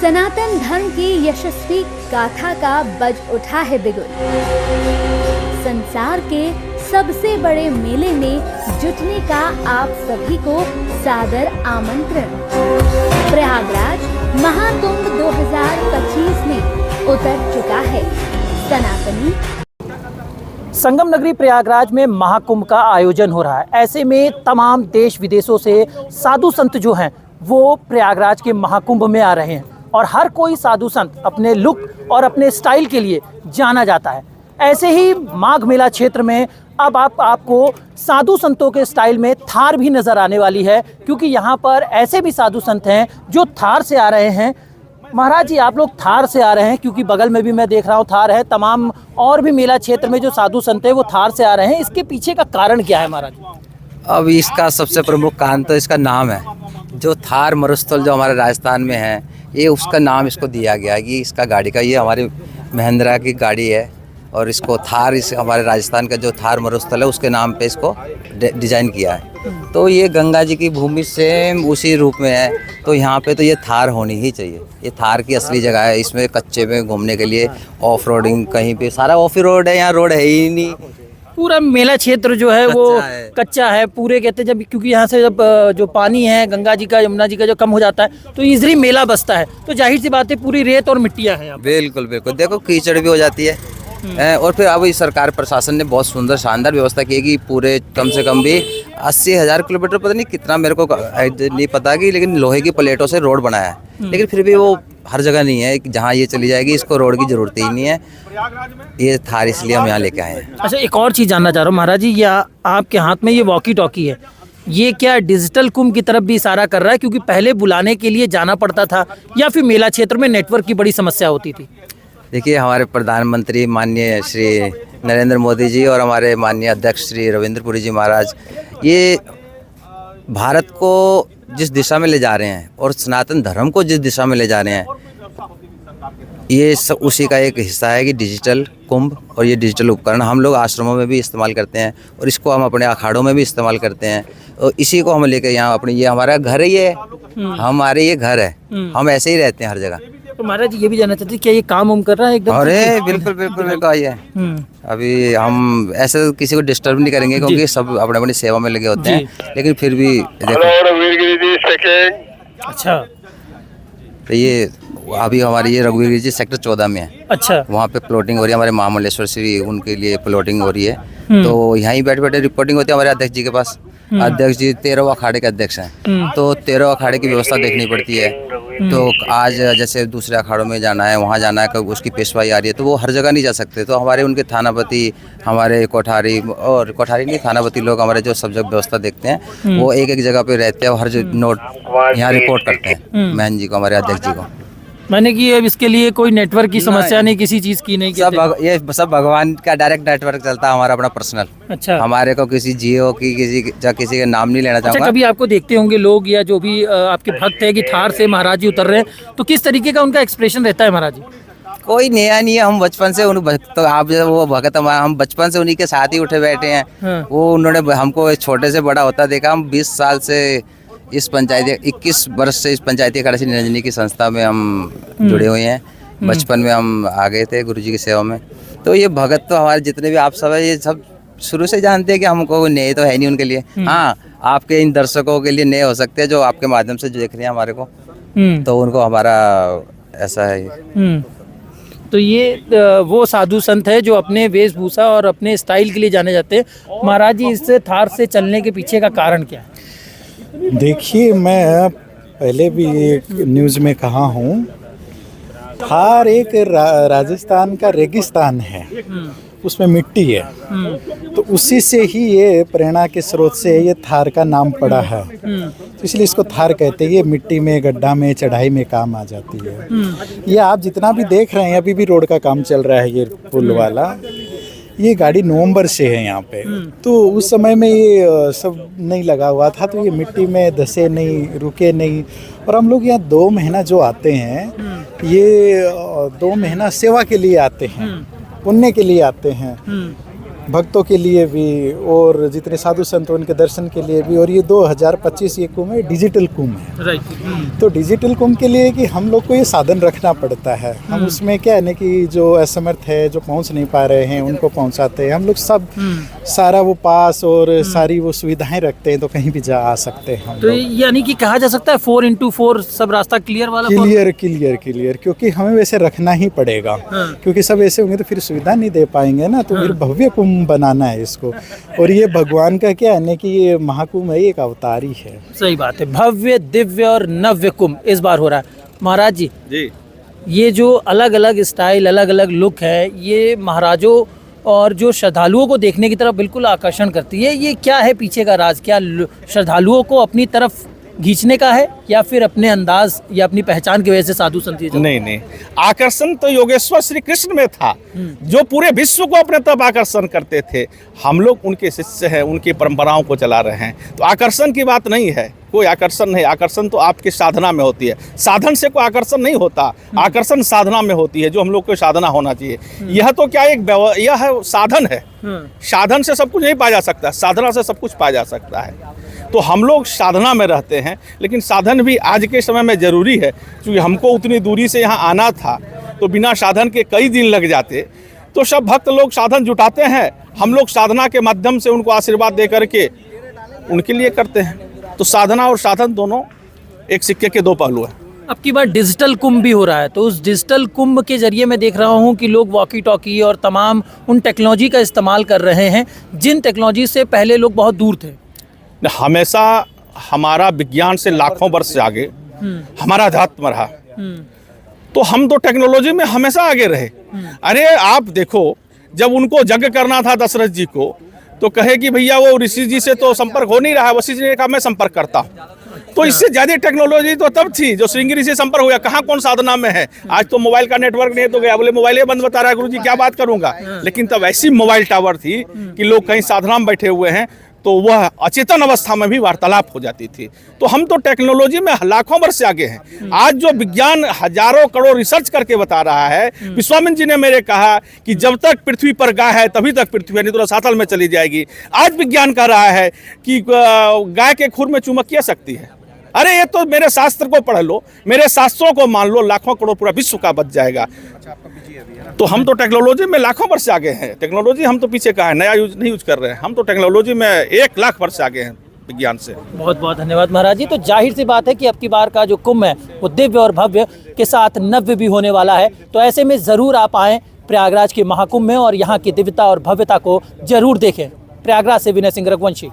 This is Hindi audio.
सनातन धर्म की यशस्वी गाथा का बज उठा है बिगुल। संसार के सबसे बड़े मेले में जुटने का आप सभी को सादर आमंत्रण। प्रयागराज महाकुंभ 2025 में उतर चुका है सनातनी। संगम नगरी प्रयागराज में महाकुंभ का आयोजन हो रहा है। ऐसे में तमाम देश विदेशों से साधु संत जो हैं वो प्रयागराज के महाकुंभ में आ रहे हैं और हर कोई साधु संत अपने लुक और अपने स्टाइल के लिए जाना जाता है। ऐसे ही माघ मेला क्षेत्र में अब आपको साधु संतों के स्टाइल में थार भी नज़र आने वाली है, क्योंकि यहाँ पर ऐसे भी साधु संत हैं जो थार से आ रहे हैं। महाराज जी, आप लोग थार से आ रहे हैं, क्योंकि बगल में भी मैं देख रहा हूँ थार है। तमाम और भी मेला क्षेत्र में जो साधु संत हैं वो थार से आ रहे हैं। इसके पीछे का कारण क्या है महाराज? अब इसका सबसे प्रमुख कारण तो इसका नाम है। जो थार मरुस्थल जो हमारे राजस्थान में है, ये उसका नाम इसको दिया गया है कि इसका गाड़ी का, ये हमारी महिंद्रा की गाड़ी है और इसको थार, इस हमारे राजस्थान का जो थार मरुस्थल है उसके नाम पे इसको डिज़ाइन किया है। तो ये गंगा जी की भूमि सेम उसी रूप में है, तो यहाँ पे तो ये थार होनी ही चाहिए। ये थार की असली जगह है। इसमें कच्चे में घूमने के लिए ऑफ रोडिंग, कहीं पे सारा ऑफ रोड है, यहाँ रोड है ही नहीं। पूरा मेला क्षेत्र जो है वो कच्चा है पूरे, कहते हैं जब, क्योंकि यहाँ से जब जो पानी है गंगा जी का, यमुना जी का जो कम हो जाता है तो इजली मेला बसता है, तो जाहिर सी बात है पूरी रेत और मिट्टियाँ हैं। बिल्कुल बिल्कुल, देखो कीचड़ भी हो जाती है। और फिर अब सरकार प्रशासन ने बहुत सुंदर शानदार व्यवस्था की है कि पूरे कम से कम भी 80,000 किलोमीटर, पता नहीं कितना मेरे को नहीं पता कि, लेकिन लोहे की प्लेटों से रोड बनाया है। लेकिन फिर भी वो हर जगह नहीं है। जहाँ ये चली जाएगी इसको रोड की जरूरत ही नहीं है। ये थार इसलिए हम यहाँ लेके आए हैं। अच्छा, एक और चीज़ जानना चाह रहा हूँ महाराज जी, या आपके हाथ में ये वॉकी टॉकी है, ये क्या डिजिटल कुंभ की तरफ भी इशारा कर रहा है? क्योंकि पहले बुलाने के लिए जाना पड़ता था या फिर मेला क्षेत्र में नेटवर्क की बड़ी समस्या होती थी। देखिए, हमारे प्रधानमंत्री माननीय श्री नरेंद्र मोदी जी और हमारे माननीय अध्यक्ष श्री रविंद्र पुरी जी महाराज, ये भारत को जिस दिशा में ले जा रहे हैं और सनातन धर्म को जिस दिशा में ले जा रहे हैं, ये सब उसी का एक हिस्सा है कि डिजिटल कुंभ। और ये डिजिटल उपकरण हम लोग आश्रमों में भी इस्तेमाल करते हैं और इसको हम अपने अखाड़ों में भी इस्तेमाल करते हैं। और इसी को हम लेके यहाँ अपनी, ये हमारा घर ही है, हमारे ये घर है, हम ऐसे ही रहते हैं हर जगह। तो महाराज जी ये भी जानना चाहते हैं क्या ये काम कर रहा है एकदम? अरे बिल्कुल बिल्कुल बिल्कुल, आइए। अभी हम ऐसे किसी को डिस्टर्ब नहीं करेंगे क्योंकि सब अपने अपनी सेवा में लगे होते हैं, लेकिन फिर भी देखो। अच्छा, तो ये अभी हमारी ये रघुवीर जी सेक्टर 14 में है। अच्छा, वहाँ पे प्लॉटिंग हो रही है। हमारे महामंडलेश्वर श्री, उनके लिए प्लॉटिंग हो रही है। तो यहीं बैठे बैठे रिपोर्टिंग होती है हमारे अध्यक्ष जी के पास। अध्यक्ष जी 13वें अखाड़े के अध्यक्ष हैं, तो 13वें अखाड़े की व्यवस्था देखनी पड़ती है। तो आज जैसे दूसरे अखाड़ों में जाना है, वहाँ जाना है, कब उसकी पेशवाई आ रही है, तो वो हर जगह नहीं जा सकते। तो हमारे उनके थानापति, हमारे कोठारी, और कोठारी नहीं थानापति लोग हमारे जो सब जगह व्यवस्था देखते हैं, वो एक एक जगह पे रहते हैं और हर नोट यहाँ रिपोर्ट करते हैं महन जी को, हमारे अध्यक्ष जी को। मैंने कि अब इसके लिए कोई नेटवर्क की समस्या नहीं, किसी चीज़ की नहीं, ये सब भगवान का डायरेक्ट नेटवर्क चलता है, हमारा अपना पर्सनल। अच्छा, हमारे को किसी जियो की, किसी का नाम नहीं लेना चाहूँगा। अच्छा, कभी आपको देखते होंगे लोग या जो भी आपके भक्त है कि थार से महाराज जी उतर रहे हैं, तो किस तरीके का उनका एक्सप्रेशन रहता है महाराज जी? कोई नया नहीं है, हम बचपन से उन तो आप जो वो भगत, हम बचपन से उन्हीं के साथ ही उठे बैठे हैं। वो उन्होंने हमको छोटे से बड़ा होता देखा। हम 20 साल से इस पंचायती, 21 वर्ष से इस पंचायती अखाड़ा श्री निरंजनी की संस्था में हम जुड़े हुए हैं। बचपन में हम आ गए थे गुरुजी की सेवा में। तो ये भगत तो हमारे जितने भी आप सब है, ये सब शुरू से जानते हैं कि हमको नए तो है नहीं उनके लिए। हाँ, आपके इन दर्शकों के लिए नए हो सकते हैं जो आपके माध्यम से देख रहे हैं हमारे को, तो उनको हमारा ऐसा है। तो ये वो साधु संत है जो अपने वेशभूषा और अपने स्टाइल के लिए जाने जाते हैं। महाराज जी, इस थार से चलने के पीछे का कारण क्या है? देखिए, मैं पहले भी एक न्यूज़ में कहा हूँ, थार एक राजस्थान का रेगिस्तान है, उसमें मिट्टी है, तो उसी से ही ये प्रेरणा के स्रोत से ये थार का नाम पड़ा है। तो इसलिए इसको थार कहते हैं। ये मिट्टी में, गड्ढा में, चढ़ाई में काम आ जाती है। ये आप जितना भी देख रहे हैं, अभी भी रोड का काम चल रहा है, ये पुल वाला। ये गाड़ी नवंबर से है यहाँ पे, तो उस समय में ये सब नहीं लगा हुआ था, तो ये मिट्टी में धसे नहीं, रुके नहीं। और हम लोग यहाँ 2 महीना जो आते हैं, ये 2 महीना सेवा के लिए आते हैं, पुण्य के लिए आते हैं। भक्तों के लिए भी और जितने साधु संत उनके दर्शन के लिए भी। और ये 2025 ये कुंभ है, डिजिटल कुंभ है। राइट। तो डिजिटल कुंभ के लिए कि हम लोग को ये साधन रखना पड़ता है। हम उसमें क्या है ना कि जो असमर्थ है, जो पहुंच नहीं पा रहे हैं, उनको पहुंचाते हैं हम लोग सब। सारा वो पास और सारी वो सुविधाएं रखते हैं, तो कहीं भी जा आ सकते हैं हम तो लोग। यानी कि कहा जा सकता है 4x4 सब रास्ता क्लियर वाला क्लियर, क्योंकि हमें वैसे रखना ही पड़ेगा। क्योंकि सब ऐसे होंगे तो फिर सुविधा नहीं दे पाएंगे ना, तो फिर भव्य कुंभ बनाना है इसको। और ये भगवान का क्या है ना कि ये महाकुंभ है, एक अवतार ही है। सही बात है। भव्य, दिव्य और नव्य कुंभ इस बार हो रहा है। महाराज जी, ये जो अलग अलग स्टाइल, अलग अलग लुक है, ये महाराजों और जो श्रद्धालुओं को देखने की तरफ बिल्कुल आकर्षण करती है। ये क्या है पीछे का राज? क्या श्रद्धालुओं को अपनी तरफ खींचने का है, या फिर अपने अंदाज या अपनी पहचान की वजह से साधु संत ये नहीं, आकर्षण तो योगेश्वर श्री कृष्ण में था, जो पूरे विश्व को अपने तरफ आकर्षण करते थे। हम लोग उनके शिष्य हैं, उनकी परंपराओं को चला रहे हैं, तो आकर्षण की बात नहीं है। कोई आकर्षण नहीं, आकर्षण तो आपकी साधना में होती है। साधन से कोई आकर्षण नहीं होता, आकर्षण साधना में होती है, जो हम लोग को साधना होना चाहिए। यह तो क्या यह है साधन है। साधन से सब कुछ नहीं पाया जा सकता, साधना से सब कुछ पाया जा सकता है। तो हम लोग साधना में रहते हैं, लेकिन साधन भी आज के समय में ज़रूरी है, क्योंकि हमको उतनी दूरी से यहाँ आना था, तो बिना साधन के कई दिन लग जाते। तो सब भक्त लोग साधन जुटाते हैं, हम लोग साधना के माध्यम से उनको आशीर्वाद दे करके उनके लिए करते हैं। तो साधना और साधन दोनों एक सिक्के के दो पहलू हैं। अब की बार डिजिटल कुंभ भी हो रहा है, तो उस डिजिटल कुंभ के जरिए मैं देख रहा हूँ कि लोग वॉकी टॉकी और तमाम उन टेक्नोलॉजी का इस्तेमाल कर रहे हैं जिन टेक्नोलॉजी से पहले लोग बहुत दूर थे। हमेशा हमारा विज्ञान से लाखों वर्ष से आगे हमारा अध्यात्म रहा, तो हम तो टेक्नोलॉजी में हमेशा आगे रहे। अरे आप देखो, जब उनको यज्ञ करना था दशरथ जी को, तो कहे कि भैया वो ऋषि जी से तो संपर्क हो नहीं रहा है, वशिष्ठ जी ने कहा मैं संपर्क करता हूँ। तो इससे ज्यादा टेक्नोलॉजी तो तब थी जो श्रृंगी ऋषि से संपर्क हुआ। कहाँ कौन साधना में है? आज तो मोबाइल का नेटवर्क नहीं है, तो गया बोले मोबाइल बंद बता रहा है गुरुजी, क्या बात करूंगा। लेकिन तब ऐसी मोबाइल टावर थी कि लोग कहीं साधना में बैठे हुए हैं तो वह अचेतन अवस्था में भी वार्तालाप हो जाती थी। तो हम तो टेक्नोलॉजी में लाखों वर्ष से आगे हैं। आज जो विज्ञान हजारों करोड़ रिसर्च करके बता रहा है, विश्वामित्र जी ने मेरे कहा कि जब तक पृथ्वी पर गाय है तभी तक पृथ्वी है, नहीं तो सातल में चली जाएगी। आज विज्ञान कह रहा है कि गाय के खुर में चुमकिया शक्ति है। अरे ये तो मेरे शास्त्र को पढ़ लो, मेरे शास्त्रों को मान लो, लाखों करोड़ पूरा विश्व का बच जाएगा। तो हम तो टेक्नोलॉजी में लाखों वर्ष से आगे हैं। टेक्नोलॉजी हम तो पीछे का है, नया नहीं यूज कर रहे हैं। हम तो टेक्नोलॉजी में 1 लाख वर्ष से आगे हैं विज्ञान से। बहुत बहुत धन्यवाद महाराज जी। तो जाहिर सी बात है कि अब की बार का जो कुंभ है वो दिव्य और भव्य के साथ नव्य भी होने वाला है। तो ऐसे में ज़रूर आप आएँ प्रयागराज के महाकुंभ में और यहाँ की दिव्यता और भव्यता को जरूर देखें। प्रयागराज से विनय सिंह रघुवंशी।